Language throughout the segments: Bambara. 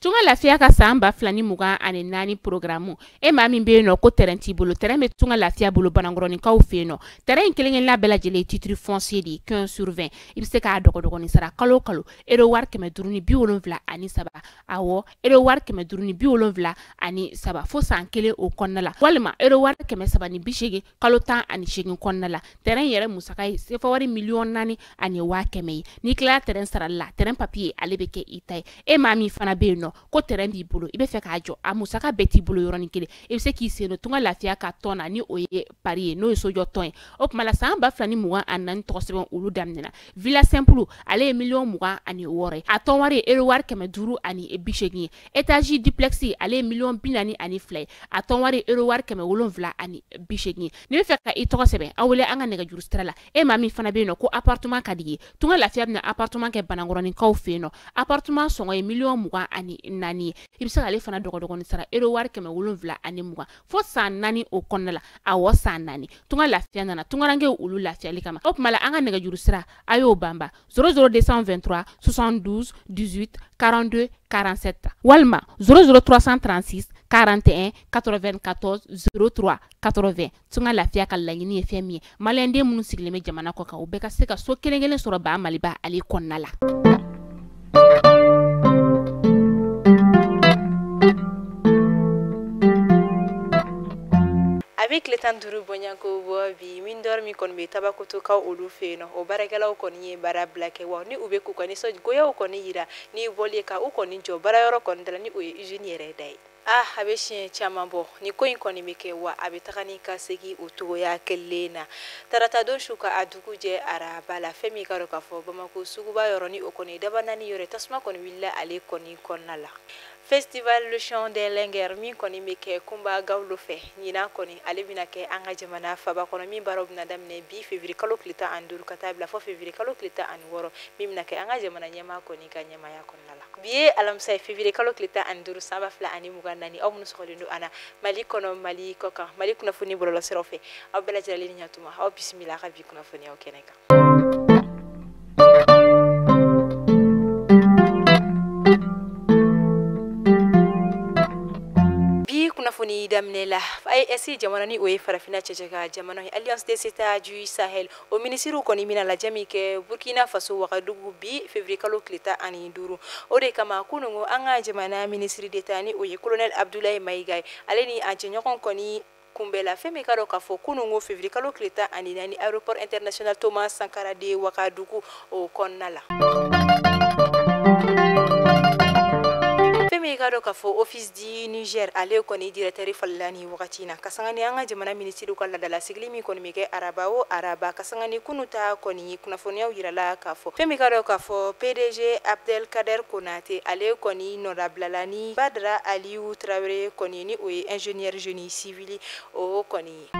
Tunga lafiya ka samba flani mugan ani nani programu e ma min be no ko terrain ti bolo terrain be tunga lafiya bolo banangoroni kaw fe no terrain kelen la bela jele titre foncier di 15 sur 20 ibse ka dogo ni sara kalo ero war keme duruni bi wolonvla ani saba awo ero war keme duruni bi wolonvla ani saba fo san kele o konnala walma ero war keme saba ni bishege kalo tan ani shegin konnala terrain yere musaka se fa wari million nani ani wa keme ni kla terrain sara la terrain papier alebeke itay e ma mi fana be no ko terrain bi bolo ibe fe ka jo a musaka beti bolo yoroni kele e se ki se no tunga lafiya ka tona ni oye pari no so jo ton o kuma la samba flani mugan anan to sebon ulu damnena villa simple ale million mugan ani wore a ton wari ero war keme duru ani e bishegi etage duplexi ale million binani ani flay a ton wari ero war keme wolonvla ani bishegi ni be fe ka i to sebe awle anga nega juru strala e ma mi fana be no ko appartement kadigi tunga lafiya na appartement ke banangoroni kaw fe no appartement songo e million mugan ani nani ibisa ale fana dogo ni sara ero war keme wolonvla ani mugan fo san nani o konnala a wo san nani tunga lafiya nana tunga range ulu lafiya likama op mala anga nega juru sira ayo bamba 00223 72 18 42 47 walma 00336 41 94 03 80 tunga lafiya ka lanyini e femi malende munu sigleme jamana ko ka o beka se ka so kelengelen soro ba maliba ali konnala. Avec le temps duru bonyanko bobi min dormi kon be tabakutu ka olu feno o barakala ko ni bara black wa ni ube ku ko ni so goya ko ni yira ni bolie ka ko ni jo bara yoro kon dala ni o engineer dai habe shin chama bo ni ko in kon mi ke wa abe takani ka segi o to ya kellena tarata don shuka adugu je araba la femi ka ro ka fo bamako sugu ba yoro ni o ko ni dabana ni yore tasma kon willa ale ko ni konnala. Festival Le Chant des Linguères min koni meke kumba gawlo fe nyina koni ale bina ke anga jamana faba kono min baro bina damne bi février kalo klita anduru katabla fo février kalo klita an woro mimna ke anga jamana nyama koni ka nyama ya konnala biye alam say février kalo klita anduru saba fla ani mugandani aw mun soxolindu ana mali kono mali koka mali kuna funi bolo la serofe aw bela jali nyatuma aw bismillah ka bi kuna funi aw keneka. Kunafoni damnela ay esi jamana ni oye farafina checheka jamana Alliance des États du Sahel o ministre ko ni mina la jami ke Burkina Faso wakadugu bi février kalo klita ani duru o de kama kunungo anga jamana ministre d'État ni oye colonel Abdoulaye Maïgaye aleni anjenyokon ko ni kumbela femi karo kafo kunungo février kalo klita ani nani aéroport international Thomas Sankara de wakadugu o konnala. Kado kafo office di Niger ale koni directeur fallani wakatina kasangani anga jamana ministry ko la dala siglimi koni meke araba kasangani kunuta koni kunafonia yirala kafo femi kado kafo PDG Abdel Kader Konate ale koni nodablalani Badra Aliou Traoré koni ni o ingénieur génie civil o koni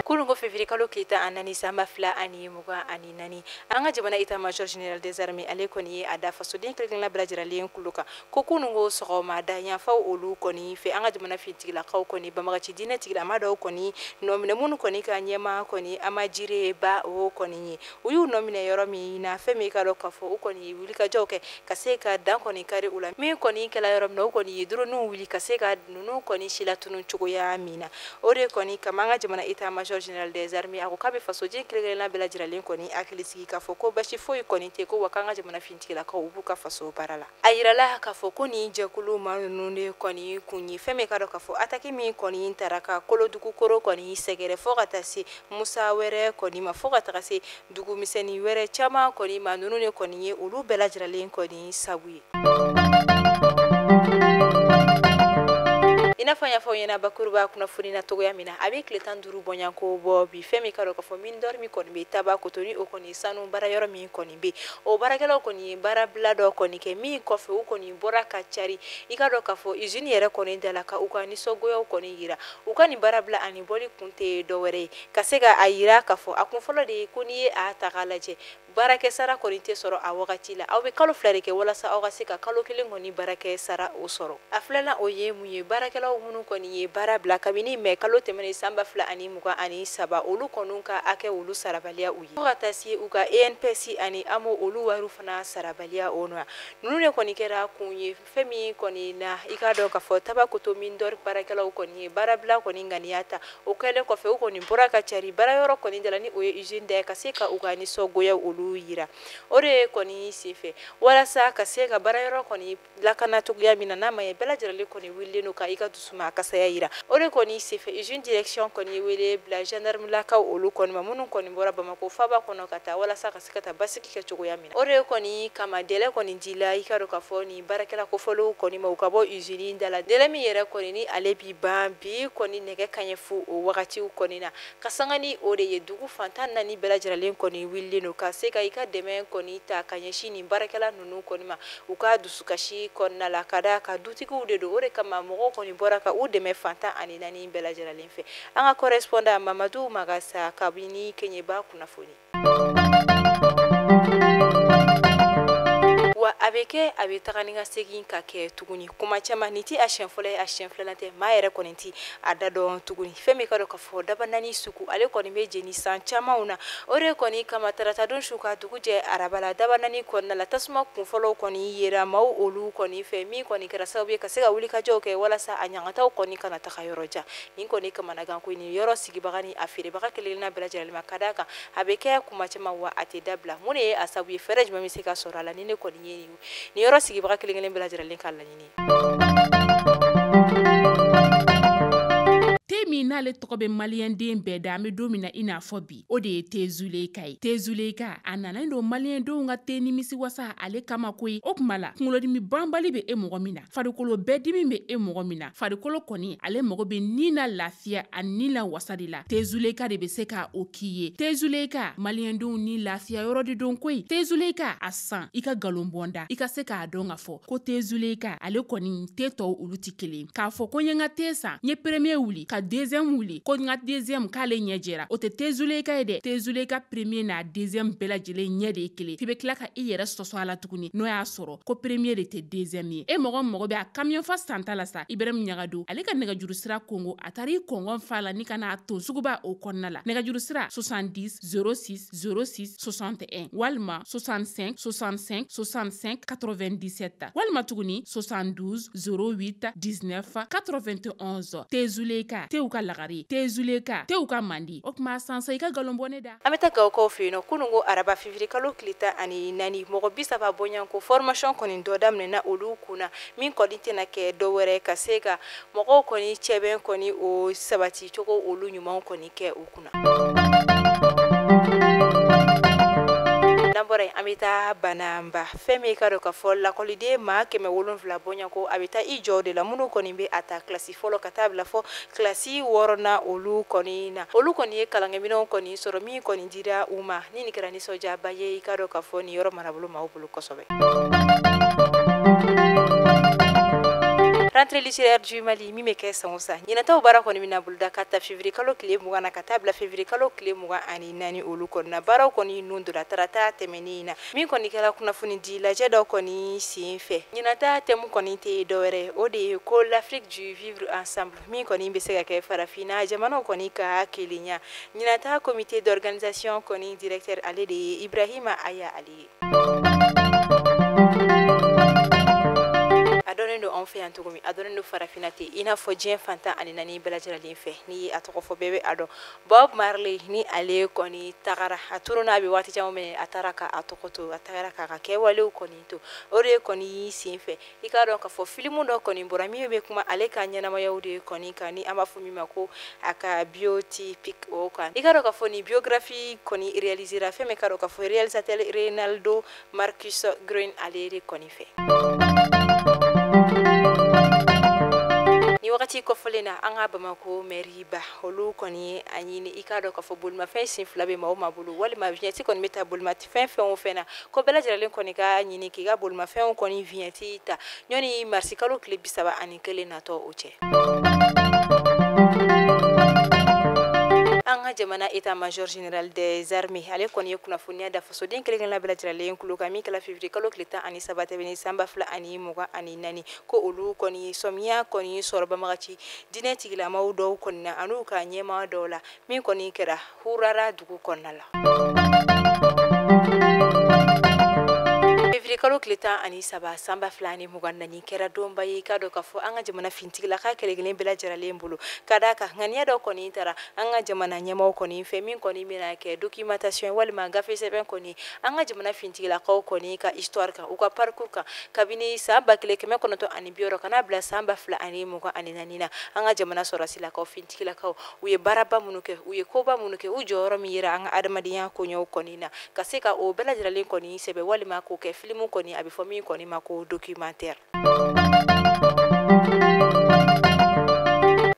kulungo février kalo kita anani samba fla ani muga ani nani anga jamana ita major général des armées ale koni ada faso den keleng la brajira len kuluka ko kunungo sogoma da nya fa olu koni fe anga jamana fitigila kaw koni bamaga ci dina tigila mado koni nomine munu koni ka nyema koni amajire ba o koni uyu nomine yoromi na femi kalo kafo koni wulika joke kaseka dan koni kare ula mi koni kala yorom no koni duro nu wuli kaseka nunu koni shila tunun chugo ya mina ore koni kamanga jamana ita major général des armées ako kabe faso je keleng la bela jiralen koni akilisi ka foko bashi foi koni te ko wakanga jamana fintigila ka ubuka faso barala ayirala ka foko ni jakulu manune koni kunyi feme kado ka fo ataki mi koni taraka kolo dugu koro koni segere fogata si musa were koni ma fogata si dugu miseni were chama koni manune koni ulu bela jiralen koni sawi inafanya fo yena bakurba kuna funina togo ya mina avec le temps duru bonyanko bo bi femi karo ko fo min dormi kon be tabako toni o koni sanu bara yoro mi koni be o barakelo koni bara blado koni ke mi ko fe o koni bora ka chari ikado ka fo usine yere koni dala ka ukani sogoyo koni yira ukani bara bla ani boli kunte do were kasega ayira ka fo akun folo de koni a takalaje barakɛ sara kɔni tɛ sɔrɔ a wagati la aw bɛ kalo fila de kɛ walasa aw ka se ka kalo kelen kɔni barakɛ sara o sɔrɔ a filanan o ye mun ye baarakɛlaw minnu kɔni ye baara bila kabini mɛ kalo tɛmɛnen san 2023 olu kɔni ka hakɛ olu sarabaliya u ye fo ka taa se u ka ENPS ani AMO olu wariw fana sarabaliya o nɔ ninnu de kɔni kɛra kun ye fɛn min kɔni na i k'a dɔn k'a fɔ tabakoto min dɔri baarakɛlaw kɔni ye baarabila kɔni ŋaniya ta o kɛlen kɔfɛ u kɔni bɔra ka cari baarayɔrɔ kɔni dala ni o ye usine da ka se ka u ka nisɔngoya olu yira o de kɔni senfɛ walasa ka se ka baarayɔrɔ kɔni lakana cogoya min na n'a ma ye bɛɛ lajɛlen kɔni wililen don ka i ka dusuma a kasaya yira o de kɔni senfɛ usine direction kɔni ye wele bila gendarme lakaw olu kɔni ma minnu kɔni bɔra Bamako faba kɔnɔ ka taa walasa ka se ka taa basigi kɛ cogoya min na o de kɔni kama délai kɔni dila i ka dɔn k'a fɔ ni baarakɛla kofɔlenw kɔni ma u ka bɔ usine da la délai min yɛrɛ kɔni ni ale bi ban bi kɔni nɛgɛ kaɲɛ fu o wagatiw kɔni na ka sanga ni o de ye dugu fantan naani bɛɛ lajɛlen kɔni wililen don ka se ka i ka dɛmɛ kɔni ta ka ɲɛsin nin baarakɛla ninnu kɔni ma u ka dusukasi kɔnɔna la ka da ka dutigiw de don o de kama mɔgɔw kɔni bɔra ka u dɛmɛ fantan ani naani bɛɛ lajɛlen fɛ an ka correspondant Mamadou Magasa kabini Keɲeba kunnafoni wa a bɛ kɛ a bɛ taga ni ka segin ka kɛ tuguni kuma caman ni ti a siɲɛ fɔlɔ ye a siɲɛ filanan tɛ maa yɛrɛ kɔni ti a da dɔn tuguni fɛn min ka dɔn k'a fɔ daba naani sugu ale kɔni bɛ jeni san camanw na o de kɔni kama tarata don su ka dugu jɛ araba la daba naani kɔnɔna la tasuma kunfɔlɔw kɔni yera maaw olu kɔni fɛ min kɔni kɛra sababu ye ka se ka wulikajɔw kɛ walasa a ɲangataw kɔni kana taga yɔrɔ jan nin kɔni kamanagan ko nin yɔrɔ sigibaga ni a feerebaga kelenna bɛɛ lajɛlen ma ka d'a kan a bɛ kɛ kuma caman wa a tɛ dabila mun de ye a sababu ye fɛɛrɛ jumɛn bɛ se ka sɔrɔ a la ni ne kɔni ye nin yɔrɔ sigibaga kelen bɛɛ lajɛlen ka laɲini min n'ale tɔgɔ bɛ maliyɛnden bɛɛ da an bɛ don min na i n'a fɔ bi o de ye Tezuleka ye Tezuleka a nana don maliyɛndenw ka te nimisi wasa ale kama koyi o kuma la kunkolodimi banbali bɛ e mɔgɔ min na farikolo bɛɛ dimi bɛ e mɔgɔ min na farikolo kɔni ale mɔgɔ bɛ ni na lafiya ani ni la wasa de la Tezuleka de bɛ se ka o k'i ye Tezuleka maliyɛndenw ni lafiya yɔrɔ de don koyi Tezuleka a san i ka galon bɔnda i ka se k'a dɔn k'a fɔ ko Tezuleka ale kɔni te tɔw olu ti kelen k'a fɔ ko n ye n ka te san n ye premier wuli ka deuxième wuli ko n ka deuxième k'ale ɲɛ jɛra o tɛ Tezuleka ye dɛ Tezuleka premier n'a deuxième bɛɛ lajɛlen ɲɛ de ye kelen f'i bɛ tila ka i yɛrɛ sɔsɔ a la tuguni n'o y'a sɔrɔ ko premier de tɛ deuxième ye e mɔgɔ bɛ a camion fa santa la sa Ibrahim Ɲagadu ale ka nɛgɛjuru sira Congo a taara i kɔngɔn fa la ni ka n'a ton suguba o kɔnɔna la nɛgɛjuru sira 70 06 06 61 walima 65 65 65 97 walima tuguni 72 08 19 91 Tezuleka tew ka lagari Tezuleka tew ka mandi o kuma sansa i ka galonbɔne da an bɛ taa Gawukaw fɛ yen nɔ kunungo araba fiviri kalo tile 14 mɔgɔ 30 bɔɲanko formation kɔni dɔ daminɛna olu kunna min kɔni tɛna kɛ dɔ wɛrɛ ka se ka mɔgɔw kɔni cɛbɛn kɔni o sabati cogo olu ɲumanw kɔni kɛ u kunna bɔra an bɛ taa Banamba fɛn min ka dɔn ka fɔ lakɔliden maa 700 bɔɲanko a bɛ taa i jɔ de la minnu kɔni bɛ a ta kilasi fɔlɔ ka taa bila fɔ kilasi 6nan olu kɔni na olu kɔni ye kalankɛminɛnw kɔni sɔrɔ min kɔni dira u ma ni nin kɛra nisɔndiyaba ye i ka dɔn ka fɔ nin yɔrɔ marabolo maaw bolo kosɛbɛ. Rentrée littéraire du Mali min bɛ kɛ san o san ɲinataw baara kɔni bɛna boloda ka ta février kalo tile 20 na ka taa bila février kalo tile 24 olu kɔni na baaraw kɔni nun donna tarata tɛmɛnen na min kɔni kɛra kunnafoni di lajɛ dɔw kɔni sen fɛ ɲinata thème kɔni tɛ dɔwɛrɛ o de ye ko l'Afrique du vivre ensemble min kɔni bɛ se ka kɛ farafinna jamanaw kɔni ka kelenya ɲinata comité d'organisation kɔni directeur ale de ye Ibrahima Aya ale ye a dɔnnen don anw fɛ yan cogo min a dɔnnen don farafinna ten i n'a fɔ diɲɛ fantan ani naani bɛɛ lajɛlen fɛ n'i ye a tɔgɔ fɔ bɛɛ bɛ a dɔn Bob Marley ni ale kɔni tagara a turuna a bɛ waati caman minɛ a taara ka a tɔgɔ to a tagara k'a ka kɛwalew kɔni to o de kɔni y'i sen fɛ i k'a dɔn k'a fɔ filimu dɔ kɔni bɔra min bɛ kuma ale ka ɲɛnamayaw de kɔni kan ni an b'a fɔ min ma ko a ka biotypique o kan i k'a dɔn k'a fɔ ni biographie kɔni réalisera fɛn min k'a dɔn k'a fɔ réalisateur Reynaldo Marcus Green ale de kɔni fɛ ni wagati kɔfɔlen na an ka Bamako mairie ba olu kɔni a ɲini i k'a dɔn k'a fɔ bolimafɛn sen fila bɛ maa o maa bolo walima vignette kɔni bɛ ta bolimafɛn fɛn o fɛn na ko bɛɛ lajɛlen kɔni ka ɲini k'i ka bolimafɛnw kɔni vignette ta ɲɔni marisi kalo tile 31 natɔ o cɛ an ka jamana état-major général des armées ale kɔni ye kunnafoniya da fasoden kelen-kelenna bɛɛ lajɛlen kulo kan min kɛla février kalo tile 13 tɛmɛnen san 2024 ko olu kɔni sɔmiya kɔni sɔrɔ bamagaci diinɛ tigilamaw dɔw kɔni na an'u ka ɲɛmaa dɔw la min kɔni kɛra hurara dugu kɔnɔna la. kalo tile 13 san 2024 kɛra donba ye ka dɔ ka fɔ an ka jamana fintigila ka kɛlɛkelen bɛɛ lajɛlen bolo ka da kan ŋaniya dɔ kɔni tara an ka jamana ɲɛmaw kɔni fɛ min kɔni bɛna kɛ documentation walima gafe sɛbɛn kɔni an ka jamana fintigilakaw kɔni ka histoire kan u ka parcours kan kabini san 1970 kana bila san 2024 na an ka jamana sɔrɔsilakaw fintigilakaw u ye baaraba minnu kɛ u ye koba minnu kɛ u jɔyɔrɔ min yera an ka adamadenya koɲɛw kɔni na ka se ka o bɛɛ lajɛlen kɔni sɛbɛ walima k'o kɛ film kɔni a bɛ fɔ min kɔni ma ko documentaire.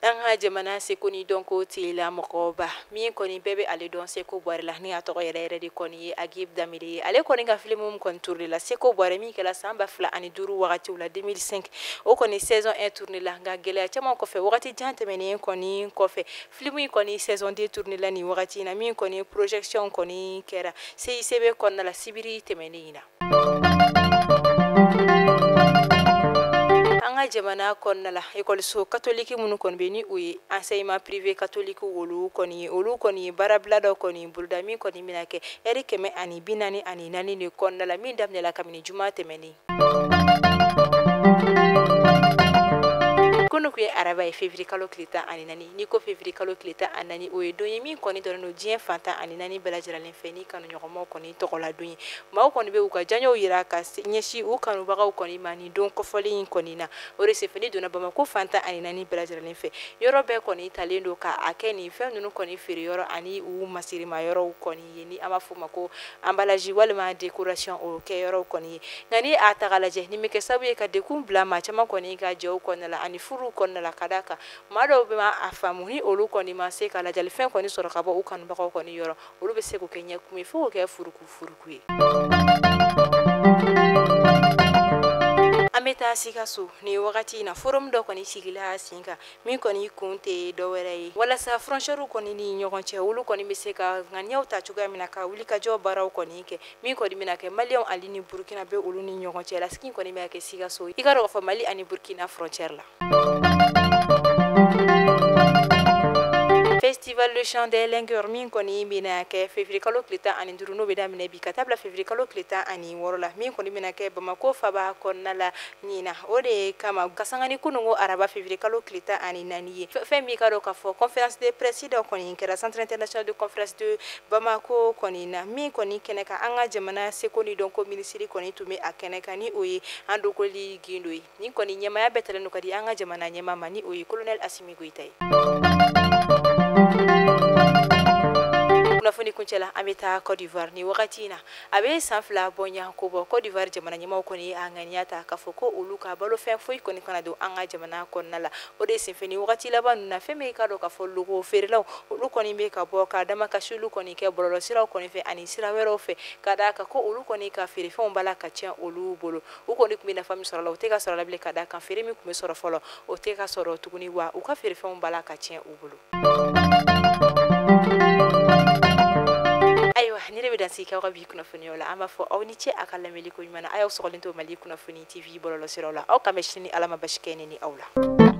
an ka jamana seko ni dɔnko tigila mɔgɔba min kɔni bɛɛ bɛ ale dɔn Seko Bɔrɛ la ni a tɔgɔ yɛrɛ de kɔni ye Agib Damire ye ale kɔni ka film kɔni tourné la Seko Bɔrɛ min kɛla san 2005 wagatiw la 2005 o kɔni saison 1 tourné la nka gɛlɛya caman kɔfɛ wagati jan tɛmɛnen kɔni kɔfɛ film in kɔni saison 2 tourné la nin wagati in na min kɔni projection kɔni kɛra CICB kɔnɔna la sibiri tɛmɛnen in na. an ka jamana kɔnɔna la ekɔliso katoliki minnu kɔni bɛ ni o ye enseignement privé catholique olu kɔni ye baarabila dɔ kɔni boloda min kɔni bɛna kɛ ɛri 144 de kɔnɔna la min daminɛla kabini juma tɛmɛnen. kunu kun ye araba ye février kalo tile 14 ni ko février kalo tile 14 o ye don ye min kɔni dɔrɔn don diɲɛ fantan ani 4 bɛɛ lajɛlen fɛ ni kanuɲɔgɔnmaw kɔni tɔgɔla don ye maaw kɔni bɛ u ka janɲɛw yira ka ɲɛsin u kanubagaw kɔni ma ni don kɔfɔlen in kɔni na o de senfɛ ni donna Bamako fantan ani 4 bɛɛ lajɛlen fɛ yɔrɔ bɛɛ kɔni talen don k'a kɛ nin fɛn ninnu kɔni feere yɔrɔ ani u masirima yɔrɔw kɔni ye ni an b'a fɔ ma ko emballage walima décoration o kɛ yɔrɔw kɔni ye nka ni a ta k'a lajɛ nin bɛ kɛ sababu ye ka dekun bila maa caman kɔni ka jɛw kɔnɔna la ani furu kɔnɔna la ka da kan maa dɔw bɛ a faamu ni olu kɔni ma se ka lajali fɛn kɔni sɔrɔ ka bɔ u kanubagaw kɔni yɔrɔ olu bɛ se k'o kɛ ɲɛkun ye fo k'o kɛ furuku ye. an bɛ taa Sikaso ni wagati in na forum dɔ kɔni sigila sen kan min kɔni kun tɛ dɔwɛrɛ ye walasa frontières kɔni ni ɲɔgɔn cɛ olu kɔni bɛ se ka ŋaniyaw ta cogoya min na ka wulikajɔ baaraw kɔni kɛ min kɔni bɛna kɛ Maliens ani ni Burkina bɛ olu ni ɲɔgɔn cɛ lasigi kɔni bɛ kɛ Sikaso i ka dɔn k'a fɔ Mali ani Burkina frontière la. Festival Le Chant des Lingueurs min kɔni bɛna kɛ février kalo tile 15 n'o bɛ daminɛ bi ka taa bila février kalo tile 16 la min kɔni bɛna kɛ Bamako faba kɔnɔna la nin na o de kama ka sanga ni kununko araba février kalo tile 14 ye fɛn min ka dɔn k'a fɔ conférence de presse dɔ kɔni kɛra centre international de conférence de Bamako kɔni na min kɔni kɛnɛ kan an ka jamana seko ni dɔnko minisiri kɔni tun bɛ a kɛnɛ kan ni o ye an Dokoli Gindo ye ni kɔni ɲɛmaya bɛɛ talen don ka di an ka jamana ɲɛmaa ma ni o ye colonel Assimi Goïta ye. kunnafoni kuncɛ la an bɛ taa Côte d'Ivoire ni wagati in na a bɛ san 2 bɔɲa ko bɔ Côte d'Ivoire jamana ɲɛmaaw kɔni ye a ŋaniya ta k'a fɔ ko olu ka balofɛn foyi kɔni kana don an ka jamana kɔnɔna la o de senfɛ ni wagati laban ninnu na fɛn min ka dɔn k'a fɔ logo feerelaw olu kɔni bɛ ka bɔ ka dama kasi olu kɔni kɛ bɔlɔlɔsiraw kɔni fɛ ani sira wɛrɛw fɛ ka d'a kan ko olu kɔni ka feerefɛnw b'a la ka tiɲɛ olu bolo u kɔni tun bɛ nafa min sɔrɔ la o tɛ ka sɔrɔ la bilen ka d'a kan feere min tun bɛ sɔrɔ fɔlɔ o tɛ ka sɔrɔ tuguni wa u ka feerefɛnw b'a la ka tiɲɛ u bolo. ayiwa ni de bɛ dan sigi k'aw ka bi kunnafoniyaw la an b'a fɔ aw ni ce a ka lamɛnni ko ɲuman na a y'aw sɔgɔlen to Mali kunnafoni TV bɔlɔlɔsiraw la aw kan bɛ sini Ala ma basi kɛ ne ni aw la.